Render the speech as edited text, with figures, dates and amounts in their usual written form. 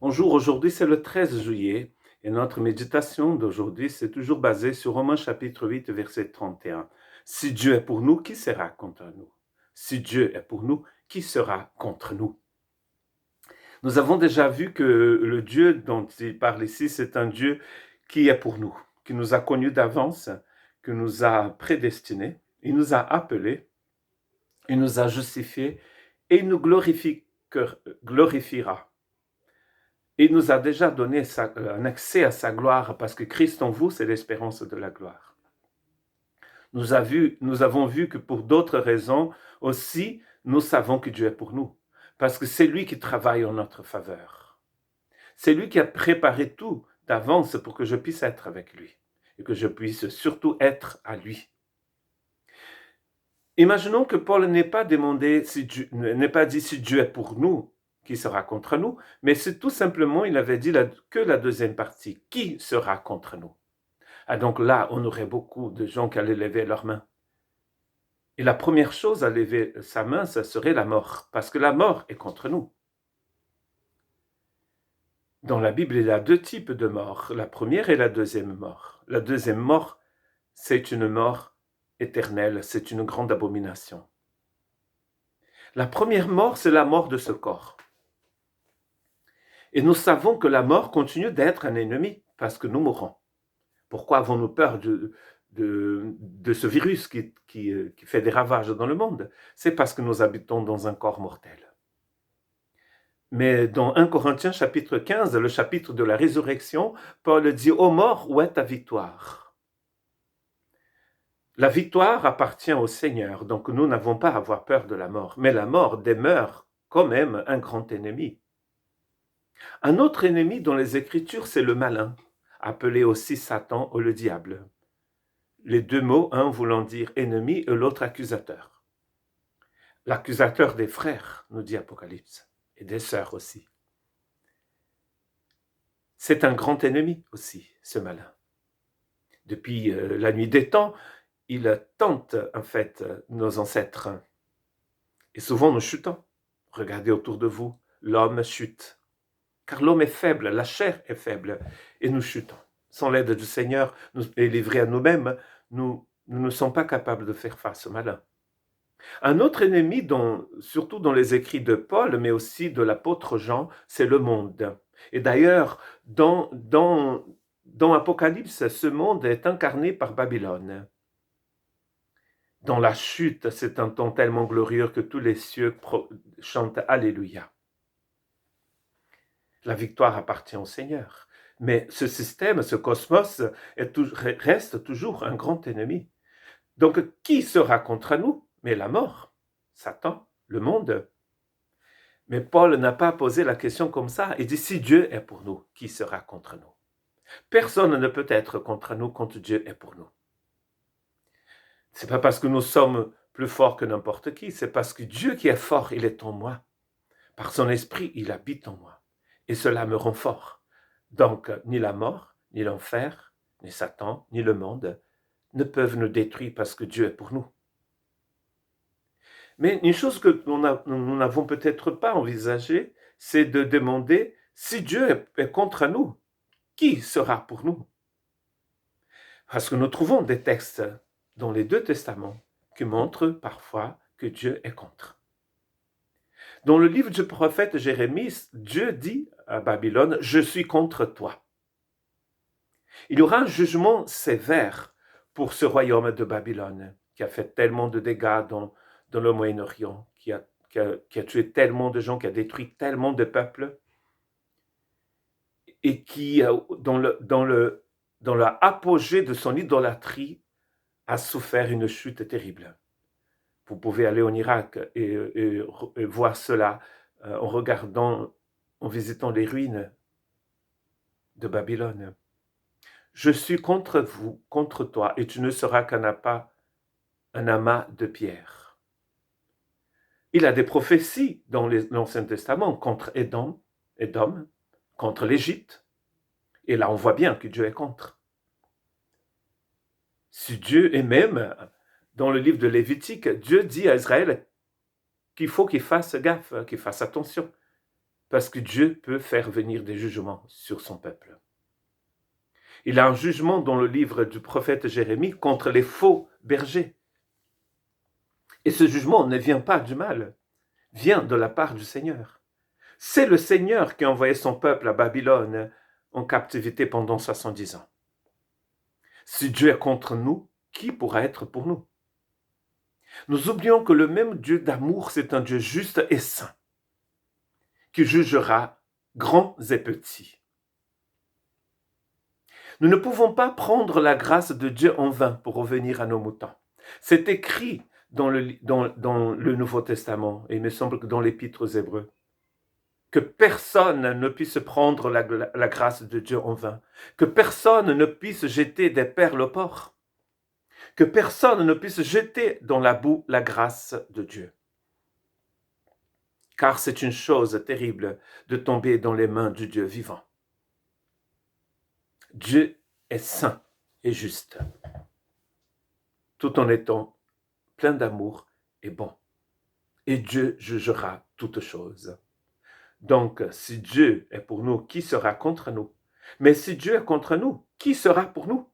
Bonjour, aujourd'hui c'est le 13 juillet et notre méditation d'aujourd'hui c'est toujours basée sur Romains chapitre 8 verset 31. Si Dieu est pour nous, qui sera contre nous? Si Dieu est pour nous, qui sera contre nous? Nous avons déjà vu que le Dieu dont il parle ici, c'est un Dieu qui est pour nous, qui nous a connus d'avance, qui nous a prédestinés, il nous a appelés, il nous a justifiés et il nous glorifiera. Il nous a déjà donné un accès à sa gloire parce que Christ en vous, c'est l'espérance de la gloire. Nous avons vu que pour d'autres raisons aussi, nous savons que Dieu est pour nous. Parce que c'est lui qui travaille en notre faveur. C'est lui qui a préparé tout d'avance pour que je puisse être avec lui. Et que je puisse surtout être à lui. Imaginons que Paul n'ait pas dit si Dieu est pour nous, qui sera contre nous, mais c'est tout simplement, il avait dit que la deuxième partie, qui sera contre nous. Ah, donc là, on aurait beaucoup de gens qui allaient lever leurs mains. Et la première chose à lever sa main, ça serait la mort, parce que la mort est contre nous. Dans la Bible, il y a deux types de morts, la première et la deuxième mort. La deuxième mort, c'est une mort éternelle, c'est une grande abomination. La première mort, c'est la mort de ce corps. Et nous savons que la mort continue d'être un ennemi, parce que nous mourrons. Pourquoi avons-nous peur de ce virus qui fait des ravages dans le monde? C'est parce que nous habitons dans un corps mortel. Mais dans 1 Corinthiens chapitre 15, le chapitre de la résurrection, Paul dit « Ô mort, où est ta victoire ?» La victoire appartient au Seigneur, donc nous n'avons pas à avoir peur de la mort. Mais la mort demeure quand même un grand ennemi. Un autre ennemi dans les Écritures, c'est le malin, appelé aussi Satan ou le diable. Les deux mots, un voulant dire ennemi et l'autre accusateur. L'accusateur des frères, nous dit Apocalypse, et des sœurs aussi. C'est un grand ennemi aussi, ce malin. Depuis la nuit des temps, il tente en fait nos ancêtres. Et souvent nous chutons. Regardez autour de vous, l'homme chute. Car l'homme est faible, la chair est faible, et nous chutons. Sans l'aide du Seigneur et livrés à nous-mêmes, nous ne sommes pas capables de faire face au malin. Un autre ennemi, surtout dans les écrits de Paul, mais aussi de l'apôtre Jean, c'est le monde. Et d'ailleurs, dans Apocalypse, ce monde est incarné par Babylone. Dans la chute, c'est un temps tellement glorieux que tous les cieux chantent Alléluia. La victoire appartient au Seigneur. Mais ce système, ce cosmos, reste toujours un grand ennemi. Donc, qui sera contre nous? Mais la mort, Satan, le monde. Mais Paul n'a pas posé la question comme ça. Il dit, si Dieu est pour nous, qui sera contre nous? Personne ne peut être contre nous quand Dieu est pour nous. C'est pas parce que nous sommes plus forts que n'importe qui, c'est parce que Dieu qui est fort, il est en moi. Par son esprit, il habite en moi. Et cela me rend fort. Donc, ni la mort, ni l'enfer, ni Satan, ni le monde ne peuvent nous détruire parce que Dieu est pour nous. Mais une chose que nous n'avons peut-être pas envisagée, c'est de demander si Dieu est contre nous, qui sera pour nous? Parce que nous trouvons des textes dans les deux testaments qui montrent parfois que Dieu est contre. Dans le livre du prophète Jérémie, Dieu dit à Babylone, « Je suis contre toi ». Il y aura un jugement sévère pour ce royaume de Babylone qui a fait tellement de dégâts dans le Moyen-Orient, qui a tué tellement de gens, qui a détruit tellement de peuples et qui, dans l'apogée de son idolâtrie, a souffert une chute terrible. Vous pouvez aller en Irak et voir cela en visitant les ruines de Babylone. Je suis contre vous, contre toi, et tu ne seras un amas de pierre. Il a des prophéties dans l'Ancien Testament contre Édom, contre l'Égypte. Et là, on voit bien que Dieu est contre. Si Dieu est même, dans le livre de Lévitique, Dieu dit à Israël qu'il faut qu'il fasse gaffe, qu'il fasse attention. parce que Dieu peut faire venir des jugements sur son peuple. Il a un jugement dans le livre du prophète Jérémie contre les faux bergers. Et ce jugement ne vient pas du mal, vient de la part du Seigneur. C'est le Seigneur qui a envoyé son peuple à Babylone en captivité pendant 70 ans. Si Dieu est contre nous, qui pourra être pour nous? Nous oublions que le même Dieu d'amour, c'est un Dieu juste et saint, qui jugera grands et petits. Nous ne pouvons pas prendre la grâce de Dieu en vain pour revenir à nos moutons. C'est écrit dans le Nouveau Testament, et il me semble que dans l'Épître aux Hébreux, que personne ne puisse prendre la grâce de Dieu en vain, que personne ne puisse jeter des perles au port, que personne ne puisse jeter dans la boue la grâce de Dieu. Car c'est une chose terrible de tomber dans les mains du Dieu vivant. Dieu est saint et juste, tout en étant plein d'amour et bon. Et Dieu jugera toutes choses. Donc, si Dieu est pour nous, qui sera contre nous? Mais si Dieu est contre nous, qui sera pour nous?